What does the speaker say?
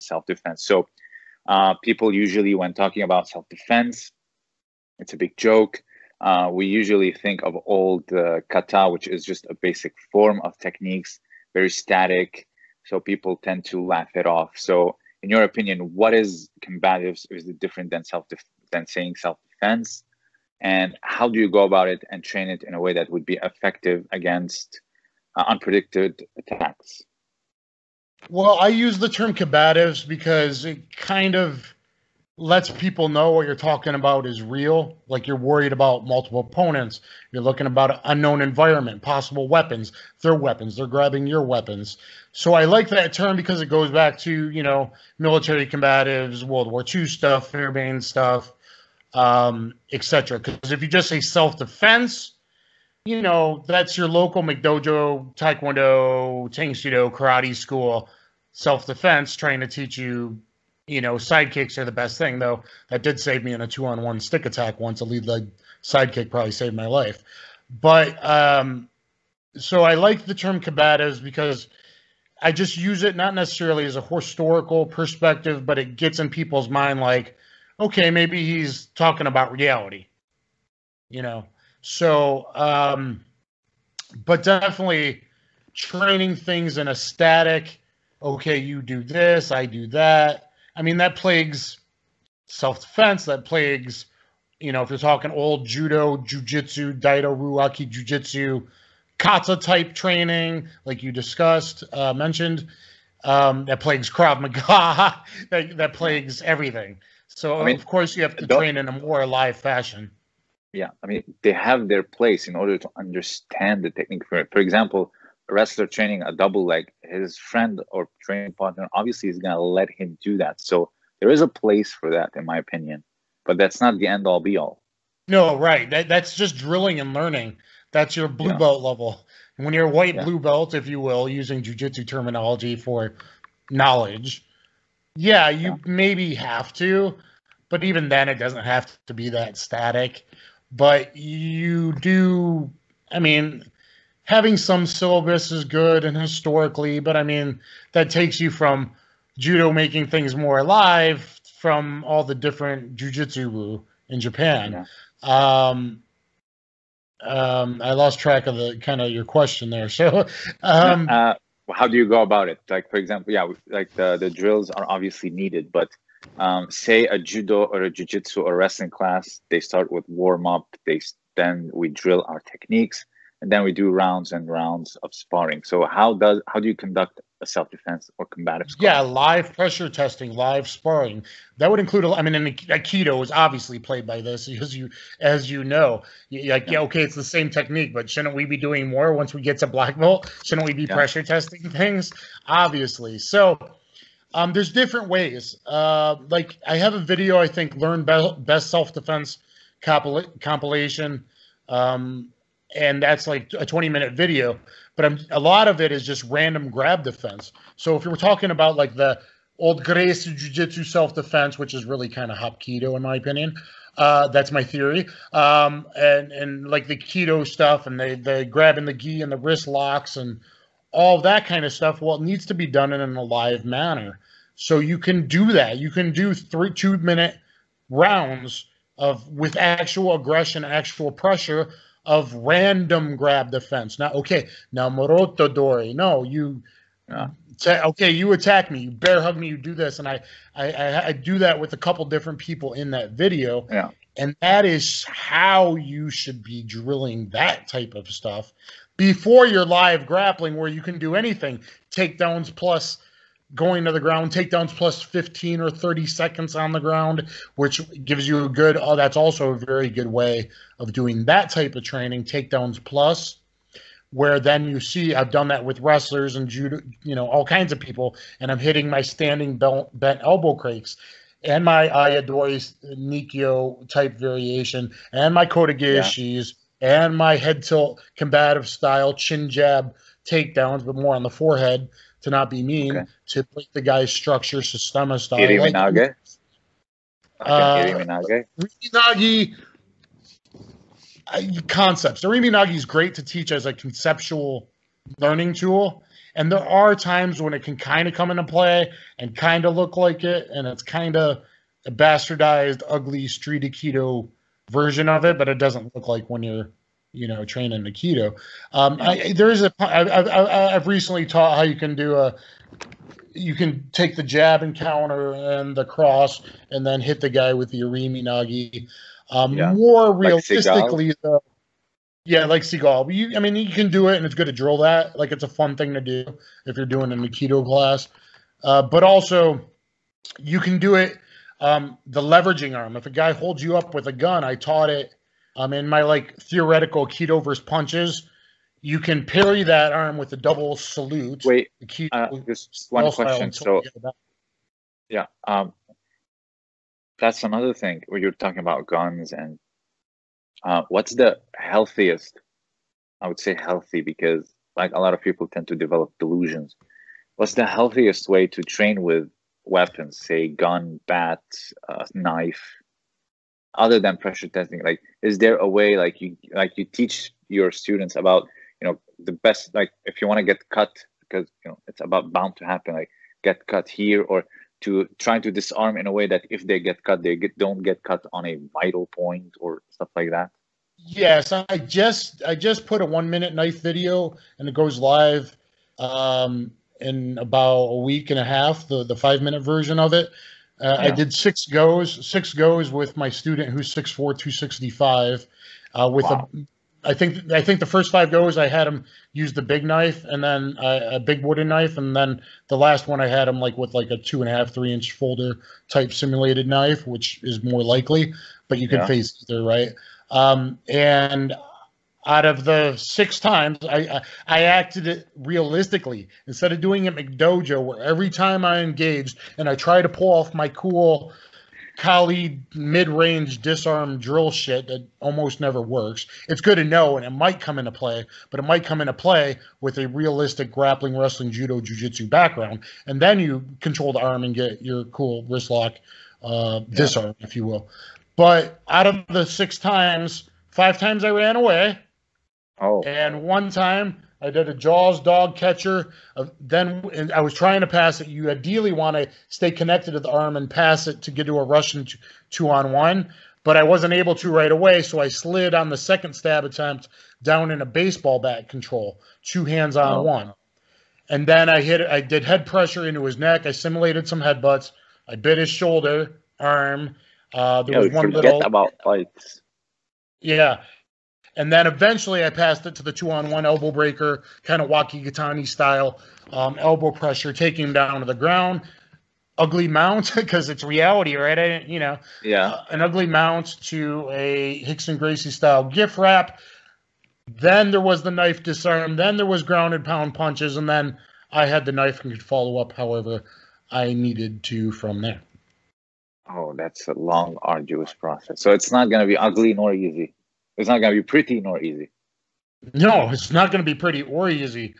self-defense. So people usually, when talking about self-defense, it's a big joke. We usually think of old kata, which is just a basic form of techniques, very static. So people tend to laugh it off. So in your opinion, what is combatives? Is it different than saying self-defense? And how do you go about it and train it in a way that would be effective against unpredicted attacks? Well, I use the term combatives because it kind of lets people know what you're talking about is real. Like, you're worried about multiple opponents. You're looking about an unknown environment, possible weapons. They're weapons. They're grabbing your weapons. So I like that term because it goes back to, you know, military combatives, World War II stuff, Fairbairn stuff, etc. Because if you just say self-defense, you know, that's your local McDojo, Taekwondo, Judo, karate school, self-defense, trying to teach you, you know, sidekicks are the best thing, though. That did save me in a 2-on-1 stick attack once. A lead leg sidekick probably saved my life. But so I like the term combatives because I just use it not necessarily as a historical perspective, but it gets in people's mind like, okay, maybe he's talking about reality, you know. So, but definitely training things in a static, okay, you do this, I do that. I mean, that plagues self-defense, that plagues, you know, if you're talking old judo, jujitsu, daido, ruaki, jujitsu, kata type training, like you discussed, mentioned, that plagues Krav Maga, that plagues everything. So, I mean, of course, you have to train in a more live fashion. Yeah, I mean, they have their place in order to understand the technique. For example, a wrestler training a double leg, his friend or training partner obviously is going to let him do that. So there is a place for that, in my opinion. But that's not the end-all, be-all. No, right. That's just drilling and learning. That's your blue belt level. And when you're a white blue belt, if you will, using jiu-jitsu terminology for knowledge, you maybe have to. But even then, it doesn't have to be that static. But you do, I mean, having some syllabus is good and historically, but I mean, that takes you from judo making things more alive from all the different jujitsu in Japan. I lost track of the kind of your question there. So, how do you go about it? Like, for example, like the drills are obviously needed, but say a judo or a jiu-jitsu or wrestling class, they start with warm-up, then we drill our techniques, and then we do rounds and rounds of sparring. So how do you conduct a self-defense or combative class? Yeah, live pressure testing, live sparring. That would include, I mean, and Aikido is obviously played by this, as you know. Okay, it's the same technique, but shouldn't we be doing more once we get to black belt? Shouldn't we be pressure testing things? Obviously. So there's different ways. Like, I have a video, I think, Learn Best Self-Defense compilation, and that's like a 20-minute video. But a lot of it is just random grab defense. So if we're talking about like the old Gracie Jiu-Jitsu self-defense, which is really kind of Hapkido in my opinion, that's my theory, and like the Kido stuff, and the grabbing the gi and the wrist locks and all that kind of stuff, well, it needs to be done in a live manner. So you can do that. You can do 2-minute rounds with actual aggression, actual pressure of random grab defense. Now, Moroto Dori. No, you you attack me, you bear hug me, you do this, and I do that with a couple different people in that video. Yeah. And that is how you should be drilling that type of stuff before your live grappling, where you can do anything. Takedowns plus going to the ground, takedowns plus 15 or 30 seconds on the ground, which gives you a good, that's also a very good way of doing that type of training, takedowns plus, where then you see, I've done that with wrestlers and judo, all kinds of people, and I'm hitting my standing bent elbow cracks and my Ayadori Nikio type variation and my Kotegishis and my head tilt combative style chin jab takedowns, but more on the forehead to not be mean, to break the guy's structure, Systema style. Iriminage. Iriminage concepts. The Iriminage is great to teach as a conceptual learning tool, And there are times when it can kind of come into play and kind of look like it, and it's kind of a bastardized, ugly street Aikido version of it, but it doesn't look like when you're, training Aikido. I've recently taught how you can do you can take the jab and counter and the cross and then hit the guy with the Arimi Nagi. More realistically, though, like Seagal. You can do it, and it's good to drill that. Like, it's a fun thing to do if you're doing an Aikido class. But also, you can do it, the leveraging arm. If a guy holds you up with a gun, I taught it in my, theoretical Aikido versus punches. You can parry that arm with a double salute. Wait, just one question. So, that's another thing where you're talking about guns and what's the healthiest? I would say healthy because a lot of people tend to develop delusions. What's the healthiest way to train with weapons, say gun, bat, knife, other than pressure testing? Is there a way you teach your students about the best, if you want to get cut, because it's bound to happen, get cut here, or to try to disarm in a way that if they get cut, don't get cut on a vital point or stuff like that? Yes, I just put a 1 minute knife video, and it goes live in about a week and a half, the 5-minute version of it. I did 6 goes with my student who's 6'4", 265, with I think the first 5 goes I had him use the big knife, and then a big wooden knife, and then the last one I had him with a 2.5, 3-inch folder type simulated knife, which is more likely, but you can face either, right? And out of the 6 times, I acted it realistically instead of doing it McDojo, where every time I engaged and I try to pull off my cool Kali mid-range disarm drill shit that almost never works. It's good to know, and it might come into play, but it might come into play with a realistic grappling, wrestling, judo, jiu-jitsu background, and then you control the arm and get your cool wrist lock disarm, if you will. But out of the 6 times, 5 times I ran away, and 1 time I did a Jaws dog catcher. Then I was trying to pass it. You ideally want to stay connected to the arm and pass it to get to a Russian 2-on-1, but I wasn't able to right away, so I slid on the second stab attempt down in a baseball bat control, 2 hands on 1. And then I did head pressure into his neck. I simulated some headbutts. I bit his shoulder, arm. There was one forget about fights. Yeah. And then eventually I passed it to the 2-on-1 elbow breaker, kind of Wakigatani style, elbow pressure, taking him down to the ground. Ugly mount, because it's reality, right? An ugly mount to a Hickson Gracie style gift wrap. Then there was the knife disarm. Then there was grounded pound punches. And then I had the knife and could follow up however I needed to from there. Oh, that's a long, arduous process. So it's not going to be ugly nor easy. It's not going to be pretty nor easy. No, it's not going to be pretty or easy.